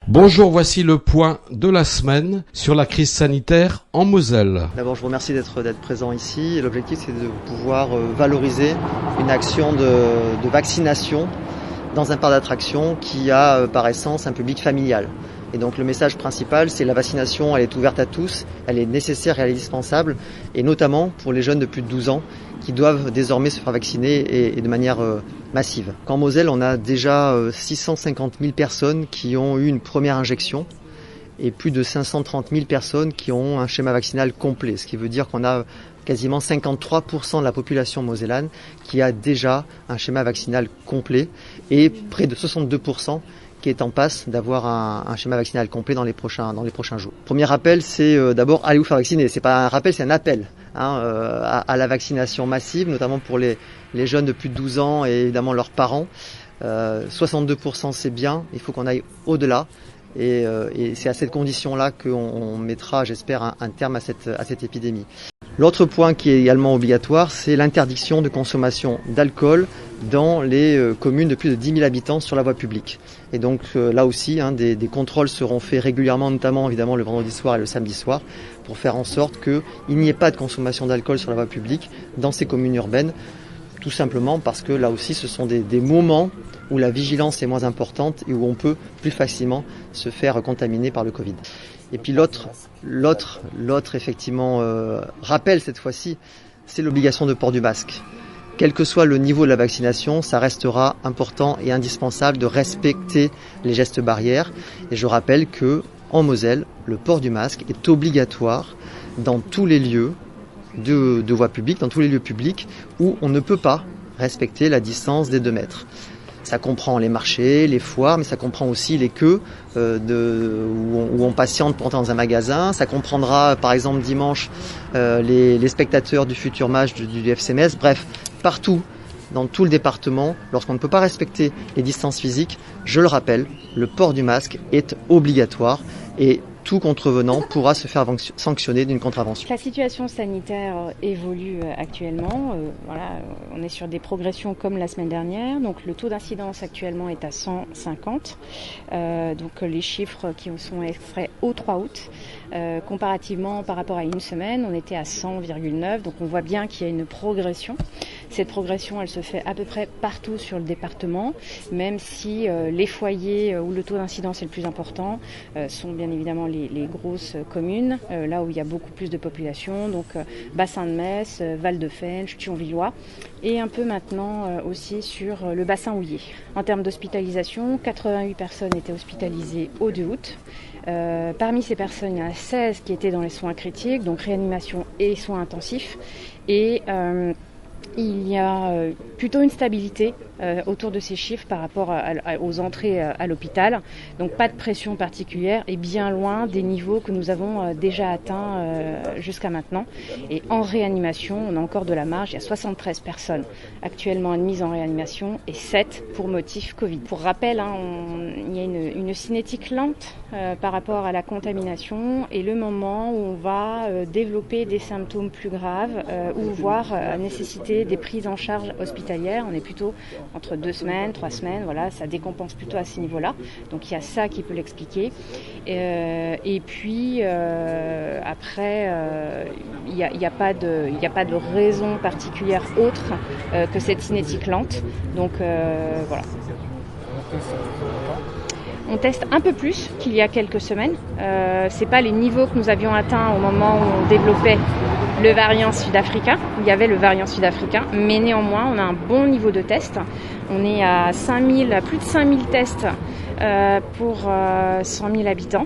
Bonjour, voici le point de la semaine sur la crise sanitaire en Moselle. D'abord, je vous remercie d'être présent ici. L'objectif, c'est de pouvoir valoriser une action de vaccination dans un parc d'attractions qui a par essence un public familial. Et donc le message principal, c'est la vaccination, elle est ouverte à tous, elle est nécessaire et elle est indispensable, et notamment pour les jeunes de plus de 12 ans qui doivent désormais se faire vacciner et de manière massive. En Moselle, on a déjà 650 000 personnes qui ont eu une première injection et plus de 530 000 personnes qui ont un schéma vaccinal complet, ce qui veut dire qu'on a quasiment 53% de la population mosellane qui a déjà un schéma vaccinal complet et près de 62% qui est en passe d'avoir un schéma vaccinal complet dans les prochains jours. Premier rappel, c'est d'abord allez vous faire vacciner. C'est pas un rappel, c'est un appel à la vaccination massive, notamment pour les jeunes de plus de 12 ans et évidemment leurs parents. 62% c'est bien, il faut qu'on aille au-delà. Et c'est à cette condition-là qu'on mettra, j'espère, un terme à cette épidémie. L'autre point qui est également obligatoire, c'est l'interdiction de consommation d'alcool dans les communes de plus de 10 000 habitants sur la voie publique. Et donc là aussi, des contrôles seront faits régulièrement, notamment évidemment le vendredi soir et le samedi soir, pour faire en sorte qu'il n'y ait pas de consommation d'alcool sur la voie publique dans ces communes urbaines. Tout simplement parce que là aussi ce sont des moments où la vigilance est moins importante et où on peut plus facilement se faire contaminer par le Covid. Et puis l'autre effectivement rappel cette fois-ci, c'est l'obligation de port du masque. Quel que soit le niveau de la vaccination, ça restera important et indispensable de respecter les gestes barrières. Et je rappelle que en Moselle, le port du masque est obligatoire dans tous les lieux de voie publique, dans tous les lieux publics où on ne peut pas respecter la distance des 2 mètres. Ça comprend les marchés, les foires, mais ça comprend aussi les queues où on patiente pour entrer dans un magasin. Ça comprendra par exemple dimanche les spectateurs du futur match du FC Metz. Bref, partout, dans tout le département, lorsqu'on ne peut pas respecter les distances physiques, je le rappelle, le port du masque est obligatoire et tout contrevenant pourra se faire sanctionner d'une contravention. La situation sanitaire évolue actuellement. On est sur des progressions comme la semaine dernière. Donc le taux d'incidence actuellement est à 150. Donc les chiffres qui sont extraits au 3 août. Comparativement par rapport à une semaine, on était à 100,9. Donc on voit bien qu'il y a une progression. Cette progression, elle se fait à peu près partout sur le département, même si les foyers où le taux d'incidence est le plus important sont bien évidemment les grosses communes, là où il y a beaucoup plus de population, donc bassin de Metz, Val-de-Fensch, Thionvillois, et un peu maintenant aussi sur le bassin houillé. En termes d'hospitalisation, 88 personnes étaient hospitalisées au 2 août. Parmi ces personnes, il y en a 16 qui étaient dans les soins critiques, donc réanimation et soins intensifs, et il y a plutôt une stabilité autour de ces chiffres par rapport aux entrées à l'hôpital. Donc pas de pression particulière et bien loin des niveaux que nous avons déjà atteints jusqu'à maintenant. Et en réanimation, on a encore de la marge. Il y a 73 personnes actuellement admises en réanimation et 7 pour motif Covid. Pour rappel, il y a une cinétique lente par rapport à la contamination et le moment où on va développer des symptômes plus graves ou voire nécessiter des prises en charge hospitalières. On est plutôt entre 2 semaines, 3 semaines, voilà, ça décompense plutôt à ce niveau-là. Donc il y a ça qui peut l'expliquer. Et puis après, il n'y a pas de raison particulière autre que cette cinétique lente. Donc voilà. On teste un peu plus qu'il y a quelques semaines. C'est pas les niveaux que nous avions atteints au moment où on développait le variant sud-africain. Il y avait le variant sud-africain, mais néanmoins, on a un bon niveau de test. On est à plus de 5000 tests pour 100 000 habitants.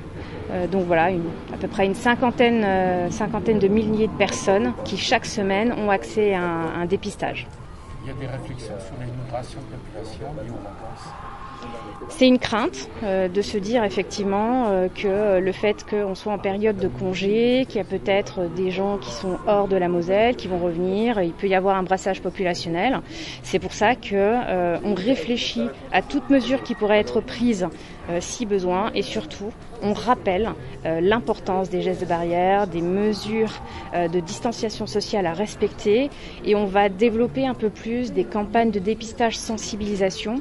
Donc voilà, à peu près une cinquantaine de milliers de personnes qui chaque semaine ont accès à un dépistage. Il y a des réflexions sur l'immigration de population liée aux vacances. C'est une crainte de se dire effectivement que le fait qu'on soit en période de congé, qu'il y a peut-être des gens qui sont hors de la Moselle, qui vont revenir, il peut y avoir un brassage populationnel. C'est pour ça qu'on réfléchit à toute mesure qui pourrait être prise si besoin et surtout on rappelle l'importance des gestes de barrière, des mesures de distanciation sociale à respecter et on va développer un peu plus des campagnes de dépistage sensibilisation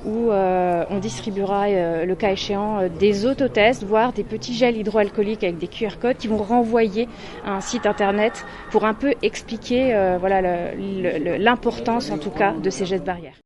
où on distribuera le cas échéant des autotests, voire des petits gels hydroalcooliques avec des QR codes qui vont renvoyer à un site internet pour un peu expliquer l'importance en tout cas de ces gestes barrières.